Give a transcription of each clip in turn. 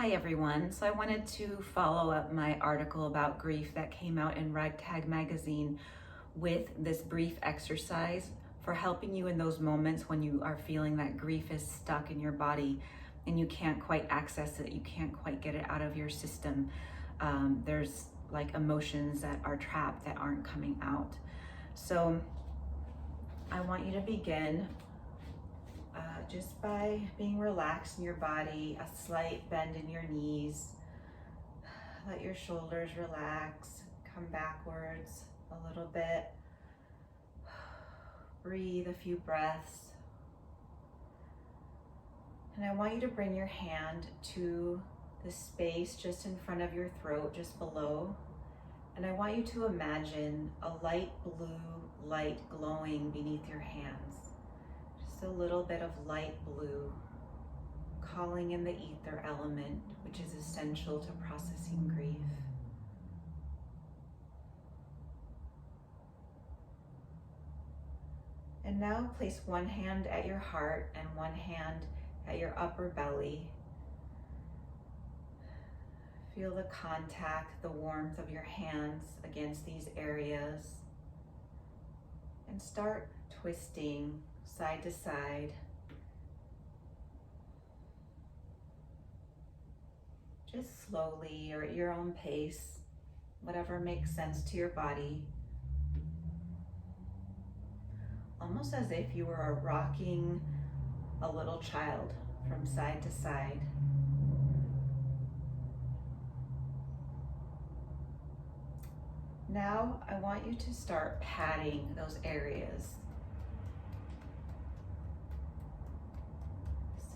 Hi everyone. So I wanted to follow up my article about grief that came out in Ragtag magazine with this brief exercise for helping you in those moments when you are feeling that grief is stuck in your body and you can't quite access it, you can't quite get it out of your system. There's like emotions that are trapped that aren't coming out. So I want you to begin just by being relaxed in your body, a slight bend in your knees. Let your shoulders relax, come backwards a little bit. Breathe a few breaths. And I want you to bring your hand to the space just in front of your throat, just below. And I want you to imagine a light blue light glowing beneath your hands. Just a little bit of light blue, calling in the ether element, which is essential to processing grief. And now place one hand at your heart and one hand at your upper belly. Feel the contact, the warmth of your hands against these areas. And start twisting side to side. Just slowly or at your own pace, whatever makes sense to your body. Almost as if you were rocking a little child from side to side. Now I want you to start patting those areas.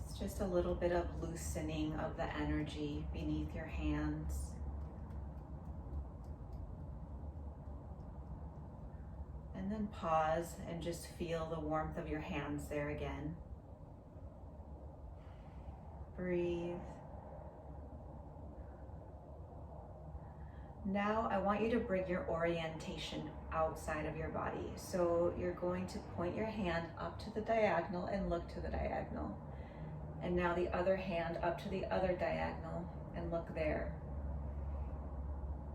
It's just a little bit of loosening of the energy beneath your hands. And then pause and just feel the warmth of your hands there again. Breathe. Now I want you to bring your orientation outside of your body. So you're going to point your hand up to the diagonal and look to the diagonal. And now the other hand up to the other diagonal and look there.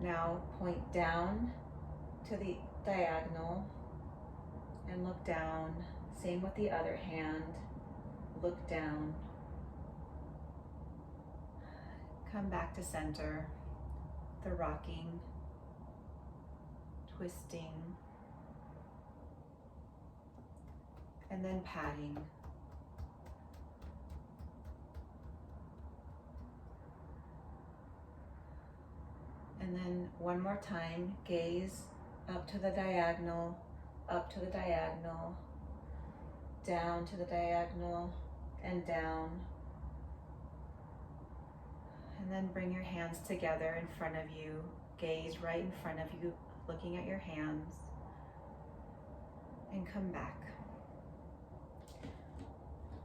Now point down to the diagonal and look down. Same with the other hand. Look down. Come back to center. The rocking, twisting, and then patting. And then one more time, gaze up to the diagonal, up to the diagonal, down to the diagonal, and down. And then bring your hands together in front of you. Gaze right in front of you, looking at your hands. And come back.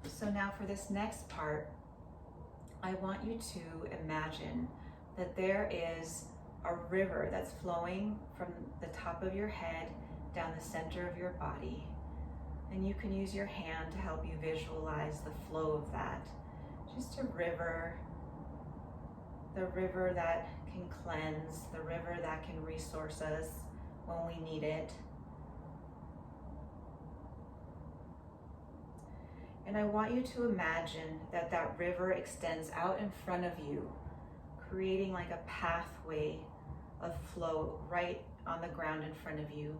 So now for this next part, I want you to imagine that there is a river that's flowing from the top of your head down the center of your body. And you can use your hand to help you visualize the flow of that. Just a river. The river that can cleanse, the river that can resource us when we need it. And I want you to imagine that that river extends out in front of you, creating like a pathway of flow right on the ground in front of you.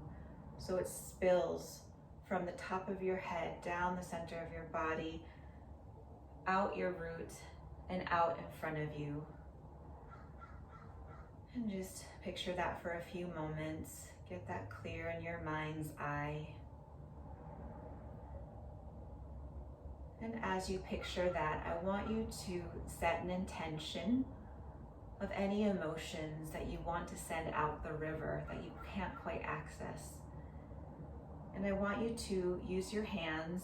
So it spills from the top of your head, down the center of your body, out your root, and out in front of you. And just picture that for a few moments. Get that clear in your mind's eye. And as you picture that, I want you to set an intention of any emotions that you want to send out the river that you can't quite access. And I want you to use your hands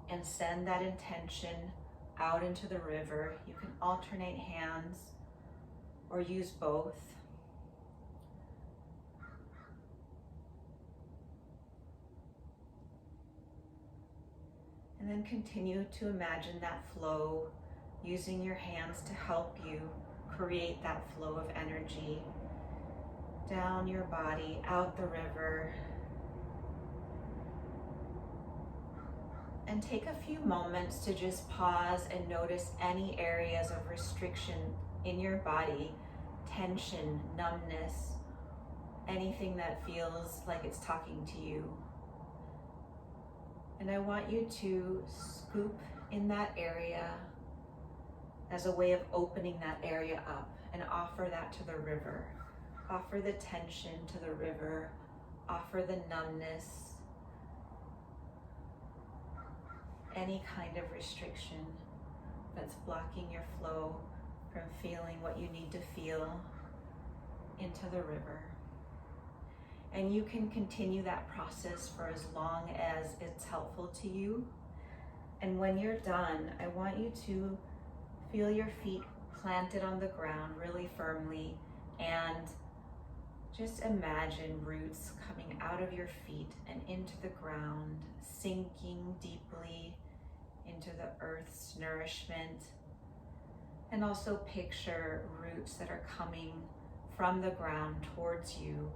and send that intention out into the river. You can alternate hands or use both. And then continue to imagine that flow using your hands to help you create that flow of energy down your body, out the river. And take a few moments to just pause and notice any areas of restriction in your body, tension, numbness, anything that feels like it's talking to you. And I want you to scoop in that area as a way of opening that area up and offer that to the river. Offer the tension to the river, offer the numbness, any kind of restriction that's blocking your flow from feeling what you need to feel into the river. And you can continue that process for as long as it's helpful to you. And when you're done, I want you to feel your feet planted on the ground really firmly, and just imagine roots coming out of your feet and into the ground, sinking deeply into the earth's nourishment. And also picture roots that are coming from the ground towards you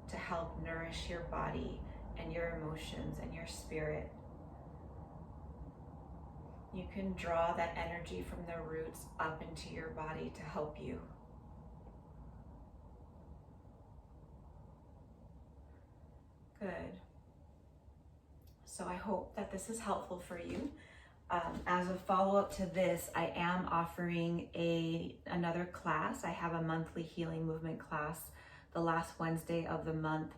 to help nourish your body and your emotions and your spirit. You can draw that energy from the roots up into your body to help you. Good. So I hope that this is helpful for you. As a follow-up to this, I am offering another class. I have a monthly healing movement class the last Wednesday of the month,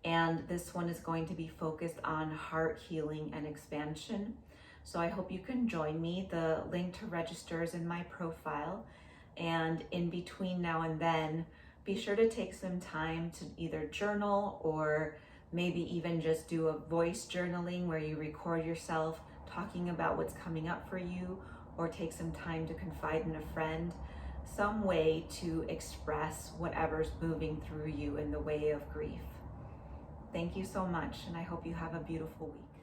and this one is going to be focused on heart healing and expansion. So I hope you can join me. The link to register is in my profile, and in between now and then, be sure to take some time to either journal or maybe even just do a voice journaling where you record yourself talking about what's coming up for you, or take some time to confide in a friend, some way to express whatever's moving through you in the way of grief. Thank you so much, and I hope you have a beautiful week.